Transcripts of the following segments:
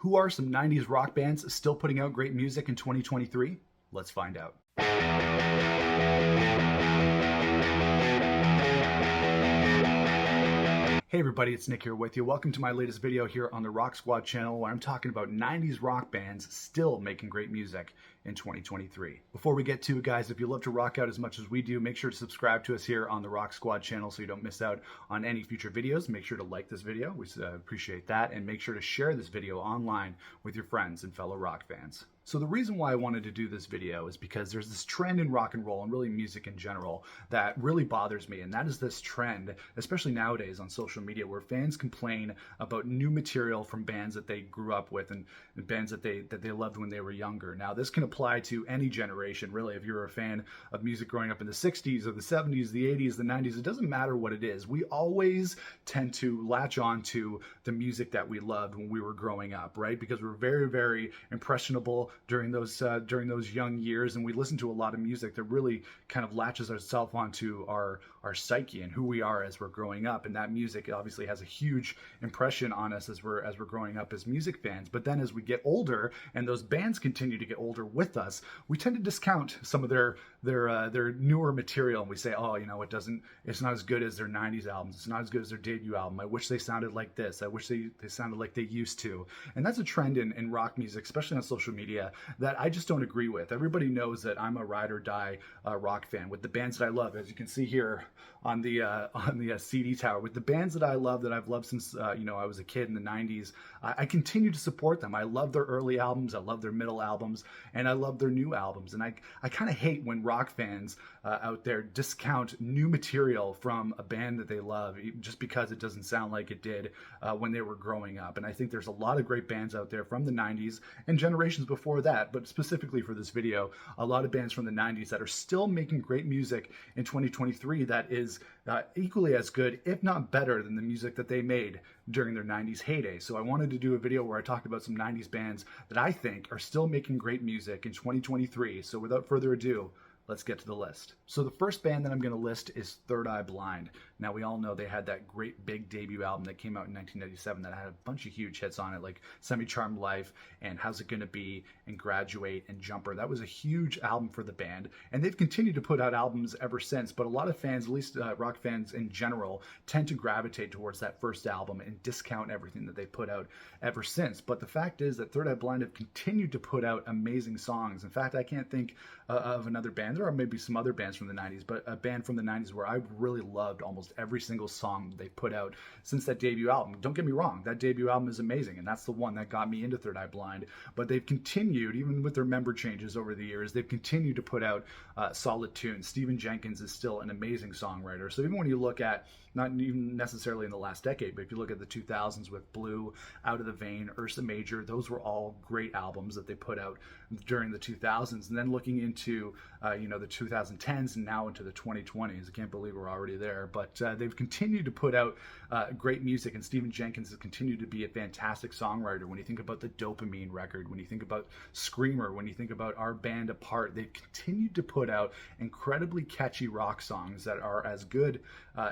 Who are some 90s rock bands still putting out great music in 2023? Let's find out. Hey everybody, it's Nick here with you. Welcome to my latest video here on the Rock Squad channel where I'm talking about 90s rock bands still making great music in 2023. Before we get to it, guys, if you love to rock out as much as we do, make sure to subscribe to us here on the Rock Squad channel so you don't miss out on any future videos. Make sure to like this video, we appreciate that, and make sure to share this video online with your friends and fellow rock fans. So the reason why I wanted to do this video is because there's this trend in rock and roll and really music in general that really bothers me, and that is this trend, especially nowadays on social media, where fans complain about new material from bands that they grew up with and bands that they loved when they were younger. Now this can apply to any generation, really. If you're a fan of music growing up in the 60s or the 70s, the 80s, the 90s, it doesn't matter what it is. We always tend to latch on to the music that we loved when we were growing up, right? Because we're very, very impressionable during those young years, and we listen to a lot of music that really kind of latches ourselves onto our psyche and who we are as we're growing up. And that music obviously has a huge impression on us as we're growing up as music fans. But then as we get older and those bands continue to get older with us, we tend to discount some of their newer material, and we say, oh, you know, it's not as good as their 90s albums, it's not as good as their debut album, I wish they sounded like this, I wish they sounded like they used to. And that's a trend in rock music, especially on social media, that I just don't agree with. Everybody knows that I'm a ride or die rock fan with the bands that I love, as you can see here on the CD tower, with the bands that I love, that I've loved since I was a kid in the 90s. I continue to support them. I love their early albums, I love their middle albums, and I love their new albums. And I kind of hate when rock fans out there discount new material from a band that they love just because it doesn't sound like it did when they were growing up. And I think there's a lot of great bands out there from the 90s and generations before that, but specifically for this video, a lot of bands from the 90s that are still making great music in 2023 that is equally as good, if not better, than the music that they made during their 90s heyday. So I wanted to do a video where I talked about some 90s bands that I think are still making great music in 2023. So without further ado, let's get to the list. So the first band that I'm going to list is Third Eye Blind. Now we all know they had that great big debut album that came out in 1997 that had a bunch of huge hits on it, like Semi-Charmed Life and How's It Gonna Be and Graduate and Jumper. That was a huge album for the band, and they've continued to put out albums ever since, but a lot of fans, at least rock fans in general, tend to gravitate towards that first album and discount everything that they put out ever since. But the fact is that Third Eye Blind have continued to put out amazing songs. In fact, I can't think of another band. There are maybe some other bands from the 90s, but a band from the 90s where I've really loved almost every single song they put out since that debut album. Don't get me wrong, that debut album is amazing, and that's the one that got me into Third Eye Blind. But they've continued, even with their member changes over the years, they've continued to put out solid tunes. Stephen Jenkins is still an amazing songwriter. So even when you look at, not even necessarily in the last decade, but if you look at the 2000s with Blue, Out of the Vein, Ursa Major, those were all great albums that they put out during the 2000s. And then looking into the 2010s and now into the 2020s, I can't believe we're already there, but they've continued to put out great music, and Stephen Jenkins has continued to be a fantastic songwriter. When you think about the Dopamine record, when you think about Screamer, when you think about Our Band Apart, they've continued to put out incredibly catchy rock songs that are as good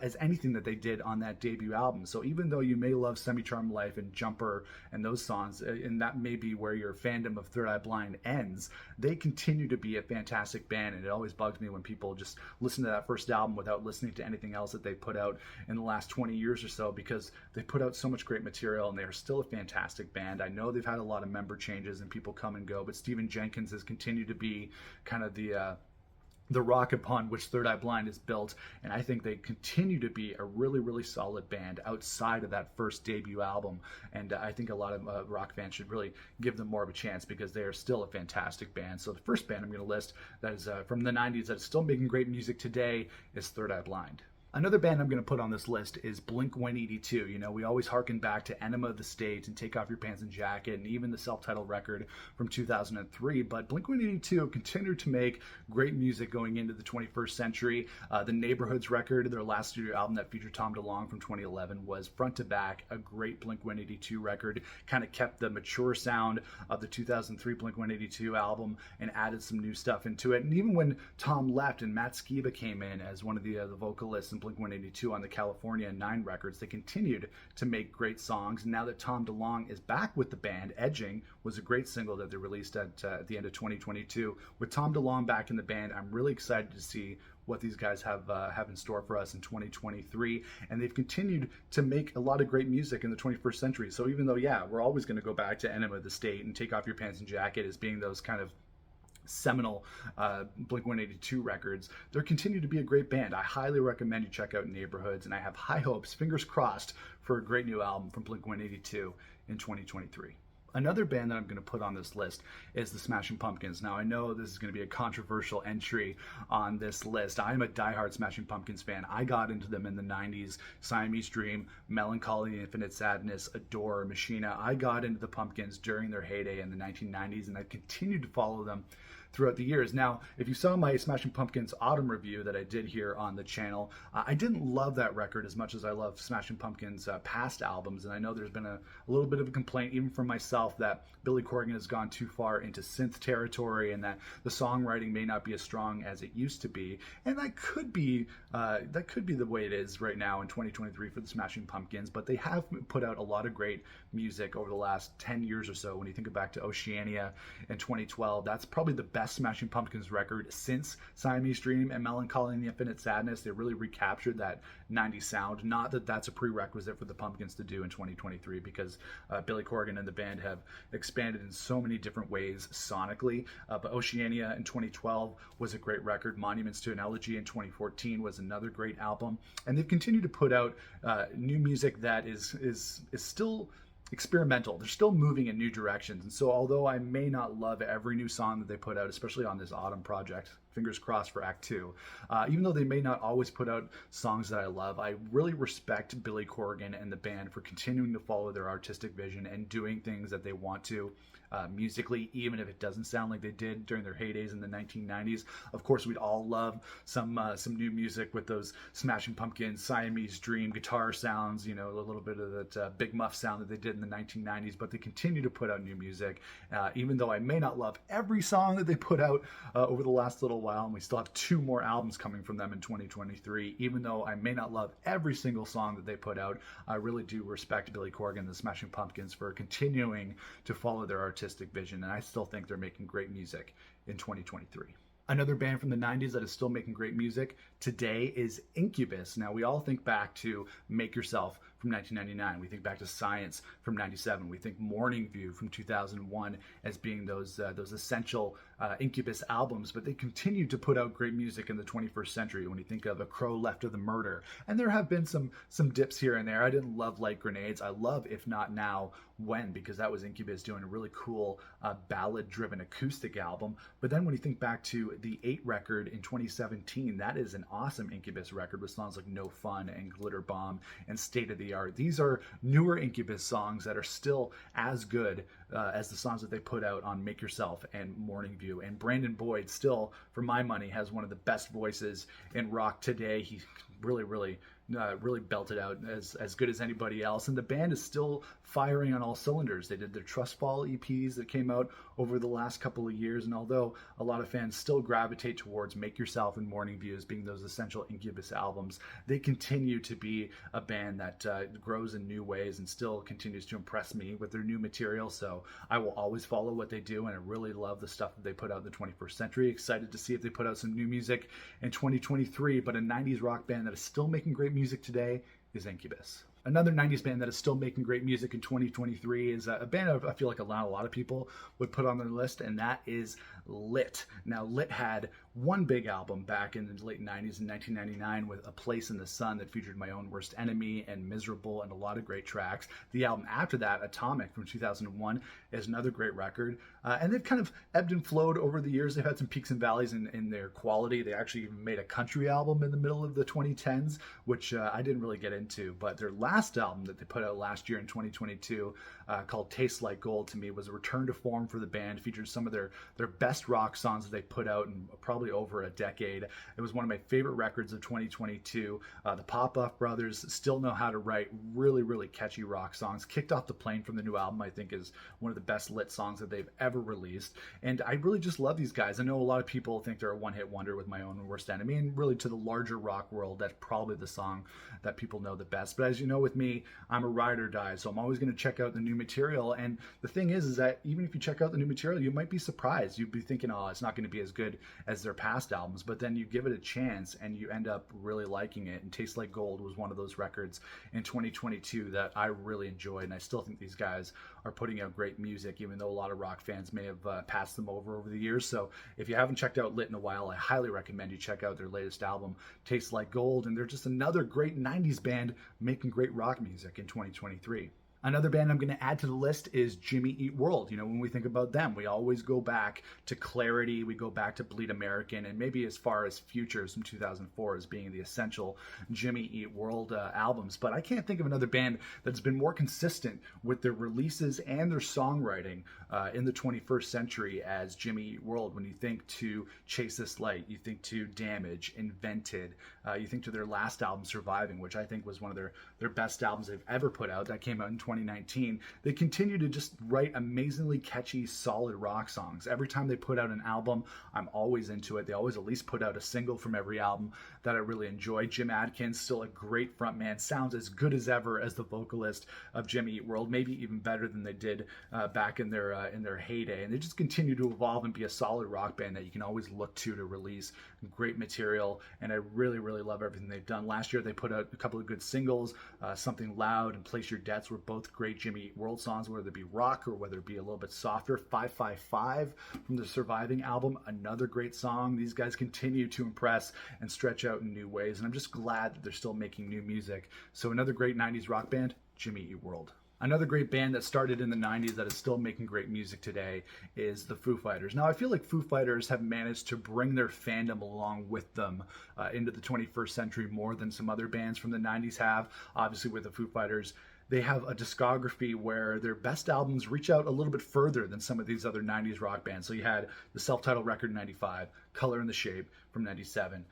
as anything that they did on that debut album. So even though you may love Semi-Charmed Life and Jumper and those songs, and that may be where your fandom of Third Eye Blind ends, they continue to be a fantastic band. And it always bugs me when people just listen to that first album without listening to anything else that they put out in the last 20 years or so, because they put out so much great material and they are still a fantastic band. I know they've had a lot of member changes and people come and go, but Stephen Jenkins has continued to be kind of the rock upon which Third Eye Blind is built, and I think they continue to be a really, really solid band outside of that first debut album. And I think a lot of rock fans should really give them more of a chance because they are still a fantastic band. So the first band I'm going to list that is from the 90s that's still making great music today is Third Eye Blind. Another band I'm going to put on this list is Blink-182. You know, we always harken back to Enema of the State and Take Off Your Pants and Jacket and even the self-titled record from 2003. But Blink-182 continued to make great music going into the 21st century. The Neighborhoods record, their last studio album that featured Tom DeLonge from 2011, was front to back a great Blink-182 record. Kind of kept the mature sound of the 2003 Blink-182 album and added some new stuff into it. And even when Tom left and Matt Skiba came in as one of the vocalists in Blink-182 on the California 9 records. They continued to make great songs. And now that Tom DeLonge is back with the band, Edging was a great single that they released at the end of 2022. With Tom DeLonge back in the band, I'm really excited to see what these guys have in store for us in 2023. And they've continued to make a lot of great music in the 21st century. So even though, yeah, we're always going to go back to Enema of the State and Take Off Your Pants and Jacket as being those kind of seminal Blink-182 records, there continue to be a great band. I highly recommend you check out Neighborhoods, and I have high hopes, fingers crossed, for a great new album from Blink-182 in 2023. Another band that I'm going to put on this list is the Smashing Pumpkins. Now, I know this is going to be a controversial entry on this list. I'm a diehard Smashing Pumpkins fan. I got into them in the 90s. Siamese Dream, Melancholy, Infinite Sadness, Adore, Machina. I got into the Pumpkins during their heyday in the 1990s, and I continued to follow them throughout the years. Now, if you saw my Smashing Pumpkins autumn review that I did here on the channel, I didn't love that record as much as I love Smashing Pumpkins' past albums, and I know there's been a little bit of a complaint even from myself that Billy Corgan has gone too far into synth territory and that the songwriting may not be as strong as it used to be, and that could be the way it is right now in 2023 for the Smashing Pumpkins. But they have put out a lot of great music over the last 10 years or so. When you think back to Oceania in 2012, that's probably the best Smashing Pumpkins record since Siamese Dream and Melancholy and the Infinite Sadness. They really recaptured that 90s sound. Not that that's a prerequisite for the Pumpkins to do in 2023, because Billy Corgan and the band have expanded in so many different ways sonically. But Oceania in 2012 was a great record. Monuments to an Elegy in 2014 was another great album. And they've continued to put out new music that is still experimental. They're still moving in new directions. And so although I may not love every new song that they put out, especially on this autumn project, fingers crossed for Act 2, even though they may not always put out songs that I love, I really respect Billy Corgan and the band for continuing to follow their artistic vision and doing things that they want to musically, even if it doesn't sound like they did during their heydays in the 1990s. Of course, we'd all love some new music with those Smashing Pumpkins, Siamese Dream guitar sounds, you know, a little bit of that Big Muff sound that they did in the 1990s, but they continue to put out new music, even though I may not love every song that they put out over the last little while, and we still have 2 more albums coming from them in 2023. Even though I may not love every single song that they put out, I really do respect Billy Corgan and the Smashing Pumpkins for continuing to follow their artistic vision, and I still think they're making great music in 2023. Another band from the 90s that is still making great music today is Incubus. Now, we all think back to Make Yourself from 1999. We think back to Science from 97. We think Morning View from 2001 as being those essential Incubus albums, but they continue to put out great music in the 21st century. When you think of A Crow Left of the Murder, and there have been some dips here and there. I didn't love Light Grenades. I love If Not Now, When, because that was Incubus doing a really cool ballad-driven acoustic album. But then when you think back to the 8 record in 2017, that is an awesome Incubus record with songs like No Fun and Glitter Bomb and State of the Art. These are newer Incubus songs that are still as good as the songs that they put out on Make Yourself and Morning View. And Brandon Boyd still, for my money, has one of the best voices in rock today. He really belted out as good as anybody else, and the band is still firing on all cylinders. They did their Trust Fall EPs that came out over the last couple of years, and although a lot of fans still gravitate towards Make Yourself and Morning View as being those essential Incubus albums, they continue to be a band that grows in new ways and still continues to impress me with their new material. So I will always follow what they do, and I really love the stuff that they put out in the 21st century. Excited to see if they put out some new music in 2023, but a 90s rock band that is still making great music today is Incubus. Another 90s band that is still making great music in 2023 is a band I feel like a lot of people would put on their list, and that is Lit. Now, Lit had one big album back in the late 90s in 1999 with A Place in the Sun that featured My Own Worst Enemy and Miserable and a lot of great tracks. The album after that, Atomic from 2001, is another great record. And they've kind of ebbed and flowed over the years. They've had some peaks and valleys in their quality. They actually even made a country album in the middle of the 2010s, which I didn't really get into. But their last last album that they put out last year in 2022 called Tastes Like Gold, to me was a return to form for the band. Featured some of their best rock songs that they put out in probably over a decade. It was one of my favorite records of 2022. The Pop-Off Brothers still know how to write really, really catchy rock songs. Kicked Off the Plane from the new album, I think, is one of the best lit songs that they've ever released. And I really just love these guys. I know a lot of people think they're a one-hit wonder with My Own Worst Enemy, and really to the larger rock world, that's probably the song that people know the best. But as you know, with me, I'm a ride or die, so I'm always going to check out the new material. And the thing is that even if you check out the new material, you might be surprised. You'd be thinking, oh, it's not going to be as good as their past albums, but then you give it a chance and you end up really liking it. And Tastes Like Gold was one of those records in 2022 that I really enjoyed, and I still think these guys are putting out great music, even though a lot of rock fans may have passed them over the years. So if you haven't checked out Lit in a while, I highly recommend you check out their latest album, Tastes Like Gold, and they're just another great 90s band making great rock music in 2023. Another band I'm going to add to the list is Jimmy Eat World. You know, when we think about them, we always go back to Clarity, we go back to Bleed American, and maybe as far as Futures from 2004 as being the essential Jimmy Eat World albums. But I can't think of another band that's been more consistent with their releases and their songwriting in the 21st century as Jimmy Eat World. When you think to Chase This Light, you think to Damage, Invented, you think to their last album, Surviving, which I think was one of their best albums they've ever put out. That came out in 2019. They continue to just write amazingly catchy, solid rock songs. Every time they put out an album, I'm always into it. They always at least put out a single from every album that I really enjoy. Jim Adkins, still a great frontman, sounds as good as ever as the vocalist of Jimmy Eat World, maybe even better than they did back in their heyday. And they just continue to evolve and be a solid rock band that you can always look to release great material. And I really, really love everything they've done. Last year, they put out a couple of good singles, Something Loud and Place Your Debts were both great Jimmy Eat World songs, whether it be rock or whether it be a little bit softer. 555 from the Surviving album, another great song. These guys continue to impress and stretch out in new ways, and I'm just glad that they're still making new music. So another great 90s rock band, Jimmy Eat World. Another great band that started in the 90s that is still making great music today is the Foo Fighters. Now, I feel like Foo Fighters have managed to bring their fandom along with them into the 21st century more than some other bands from the 90s have. Obviously, with the Foo Fighters, they have a discography where their best albums reach out a little bit further than some of these other 90s rock bands. So you had the self-titled record in 95, Color and the Shape from 97,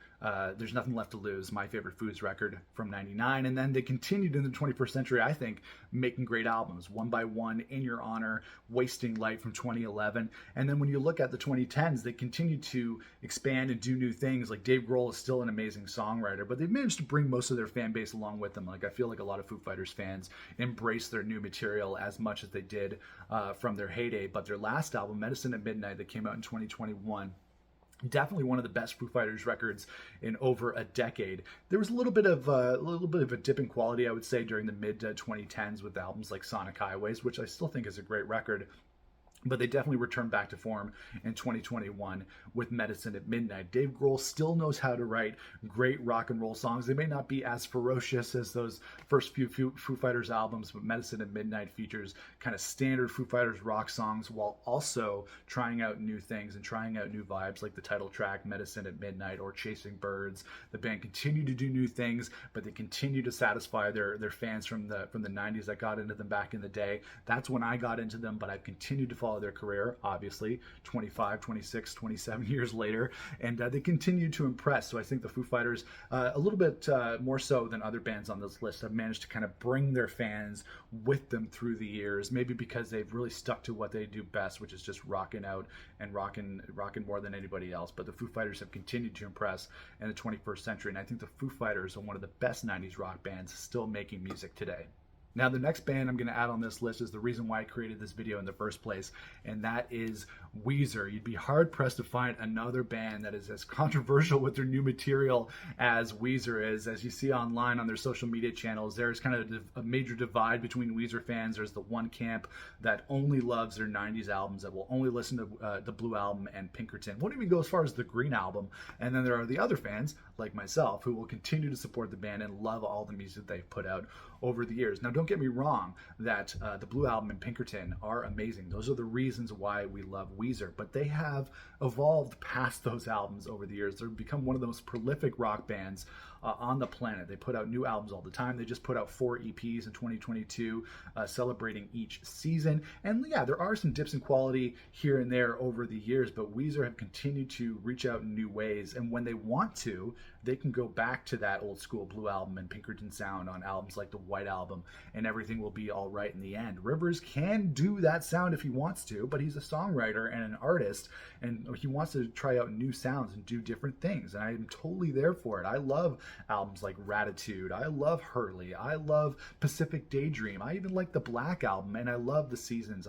There's Nothing Left to Lose, my favorite Foos record from 99, and then they continued in the 21st century, I think, making great albums. One by One, In Your Honor, Wasting Light from 2011, and then when you look at the 2010s, they continue to expand and do new things. Like Dave Grohl is still an amazing songwriter, but they've managed to bring most of their fan base along with them. Like I feel like a lot of Foo Fighters fans embrace their new material as much as they did from their heyday. But their last album, Medicine at Midnight, that came out in 2021, definitely one of the best Foo Fighters records in over a decade. There was a little bit of a dip in quality, I would say, during the mid 2010s with albums like Sonic Highways, which I still think is a great record. But they definitely returned back to form in 2021 with Medicine at Midnight. Dave Grohl still knows how to write great rock and roll songs. They may not be as ferocious as those first few Foo Fighters albums, but Medicine at Midnight features kind of standard Foo Fighters rock songs while also trying out new things and trying out new vibes, like the title track, Medicine at Midnight, or Chasing Birds. The band continued to do new things, but they continue to satisfy their fans from the 90s that got into them back in the day. That's when I got into them, but I've continued to follow their career, obviously, 25, 26, 27 years later, and they continue to impress. So I think the Foo Fighters, a little bit more so than other bands on this list, have managed to kind of bring their fans with them through the years, maybe because they've really stuck to what they do best, which is just rocking out and rocking more than anybody else. But the Foo Fighters have continued to impress in the 21st century, and I think the Foo Fighters are one of the best 90s rock bands still making music today. Now, the next band I'm going to add on this list is the reason why I created this video in the first place, and that is Weezer. You'd be hard-pressed to find another band that is as controversial with their new material as Weezer is. As you see online on their social media channels, there's kind of a major divide between Weezer fans. There's the one camp that only loves their 90s albums, that will only listen to the Blue Album and Pinkerton. Won't even go as far as the Green Album. And then there are the other fans, like myself, who will continue to support the band and love all the music they've put out over the years. Now, don't get me wrong, that the Blue Album and Pinkerton are amazing. Those are the reasons why we love Weezer, but they have evolved past those albums over the years. They've become one of the most prolific rock bands on the planet. They put out new albums all the time. They just put out 4 EPs in 2022, celebrating each season. And yeah, there are some dips in quality here and there over the years, but Weezer have continued to reach out in new ways. And when they want to, they can go back to that old school Blue Album and Pinkerton sound on albums like the White Album, and everything will be all right in the end. Rivers can do that sound if he wants to, but he's a songwriter and an artist, and he wants to try out new sounds and do different things, and I'm totally there for it. I love albums like Ratitude. I love Hurley. I love Pacific Daydream. I even like the Black Album, and I love the Seasons.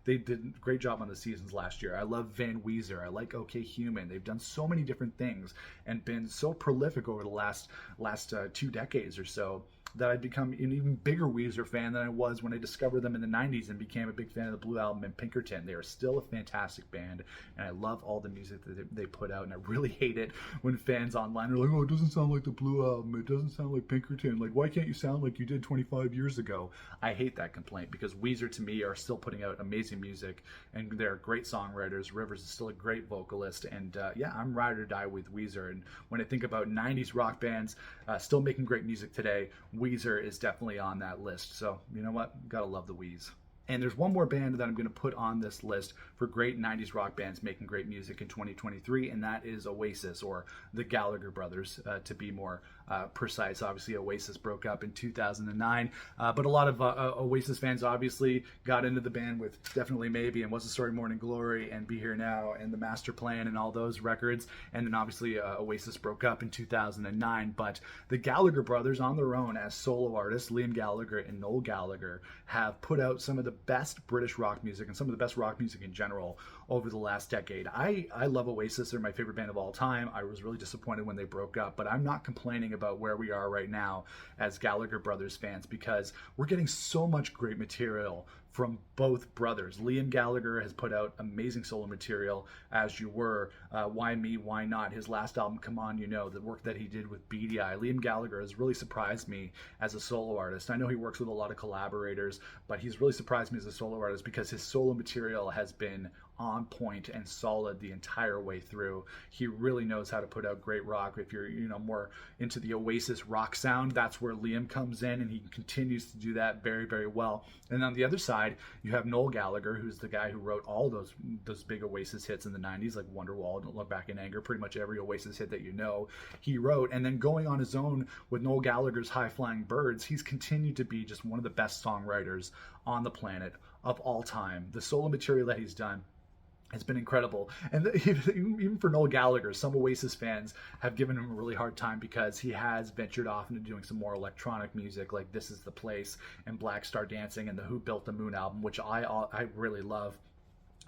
They did a great job on the Seasons last year. I love Van Weezer. I like OK Human. They've done so many different things and been so prolific over the last 2 decades or so, that I've become an even bigger Weezer fan than I was when I discovered them in the 90s and became a big fan of the Blue Album and Pinkerton. They are still a fantastic band, and I love all the music that they put out, and I really hate it when fans online are like, oh, it doesn't sound like the Blue Album, it doesn't sound like Pinkerton, like, why can't you sound like you did 25 years ago? I hate that complaint, because Weezer, to me, are still putting out amazing music, and they're great songwriters. Rivers is still a great vocalist, and yeah, I'm ride or die with Weezer. And when I think about 90s rock bands still making great music today, Weezer is definitely on that list. So, you know what? Gotta love the Wheeze. And there's one more band that I'm going to put on this list for great 90s rock bands making great music in 2023, and that is Oasis, or the Gallagher brothers, to be more precise. Obviously, Oasis broke up in 2009, but a lot of Oasis fans obviously got into the band with Definitely Maybe and What's the Story, Morning Glory, and Be Here Now, and The Master Plan, and all those records. And then obviously Oasis broke up in 2009, but the Gallagher brothers on their own as solo artists, Liam Gallagher and Noel Gallagher, have put out some of the best British rock music and some of the best rock music in general over the last decade. I love Oasis. They're my favorite band of all time. I was really disappointed when they broke up, but I'm not complaining about where we are right now as Gallagher brothers fans, because we're getting so much great material from both brothers. Liam Gallagher has put out amazing solo material, As You Were, Why Me, Why Not, his last album, Come On You Know, the work that he did with Beady Eye. Liam Gallagher has really surprised me as a solo artist. I know he works with a lot of collaborators, but he's really surprised me as a solo artist because his solo material has been on point and solid the entire way through. He really knows how to put out great rock. If you're, more into the Oasis rock sound, that's where Liam comes in, and he continues to do that very, very well. And on the other side, you have Noel Gallagher, who's the guy who wrote all those big Oasis hits in the 90s, like Wonderwall, Don't Look Back in Anger, pretty much every Oasis hit that he wrote. And then going on his own with Noel Gallagher's High Flying Birds, he's continued to be just one of the best songwriters on the planet of all time. The solo material that he's done has been incredible. And even for Noel Gallagher, some Oasis fans have given him a really hard time because he has ventured off into doing some more electronic music, like This Is the Place and Black Star Dancing and the Who Built the Moon album, which I really love.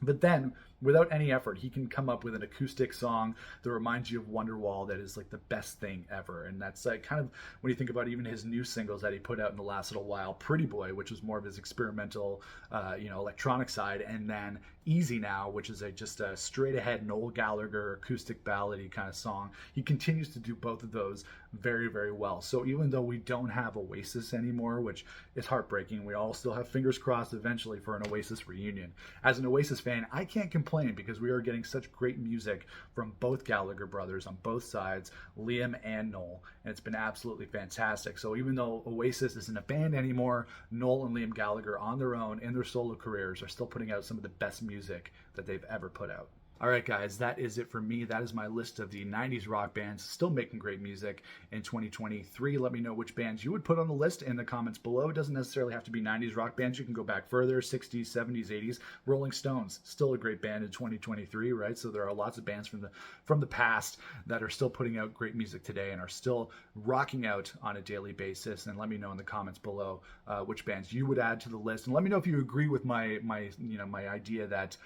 But then, without any effort, he can come up with an acoustic song that reminds you of Wonderwall that is like the best thing ever. And that's like kind of, when you think about even his new singles that he put out in the last little while, Pretty Boy, which was more of his experimental, electronic side, and then Easy Now, which is just a straight ahead Noel Gallagher acoustic ballady kind of song. He continues to do both of those very, very well. So even though we don't have Oasis anymore, which is heartbreaking, we all still have fingers crossed eventually for an Oasis reunion. As an Oasis fan, I can't complain because we are getting such great music from both Gallagher brothers on both sides, Liam and Noel, and it's been absolutely fantastic. So even though Oasis isn't a band anymore, Noel and Liam Gallagher on their own in their solo careers are still putting out some of the best music that they've ever put out. All right, guys, that is it for me. That is my list of the 90s rock bands still making great music in 2023. Let me know which bands you would put on the list in the comments below. It doesn't necessarily have to be 90s rock bands. You can go back further, 60s, 70s, 80s. Rolling Stones, still a great band in 2023, right? So there are lots of bands from the past that are still putting out great music today and are still rocking out on a daily basis. And let me know in the comments below which bands you would add to the list. And let me know if you agree with my idea that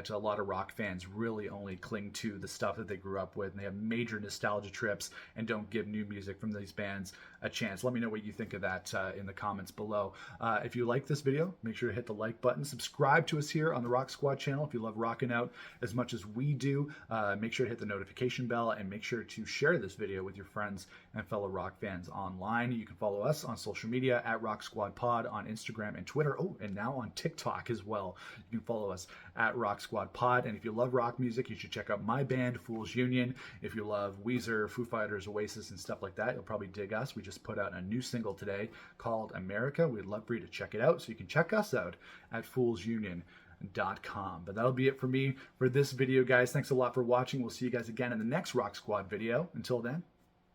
a lot of rock fans really only cling to the stuff that they grew up with, and they have major nostalgia trips and don't give new music from these bands a chance. Let me know what you think of that in the comments below. If you like this video, make sure to hit the like button. Subscribe to us here on the Rock Squad channel if you love rocking out as much as we do. Make sure to hit the notification bell, and make sure to share this video with your friends and fellow rock fans online. You can follow us on social media at Rock Squad Pod on Instagram and Twitter. Oh, and now on TikTok as well. You can follow us at Rock Squad Pod. And if you love rock rock music, you should check out my band, Fool's Union. If you love Weezer, Foo Fighters, Oasis, and stuff like that, you'll probably dig us. We just put out a new single today called America. We'd love for you to check it out, so you can check us out at foolsunion.com. But that'll be it for me for this video, guys. Thanks a lot for watching. We'll see you guys again in the next Rock Squad video. Until then,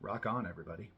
rock on, everybody.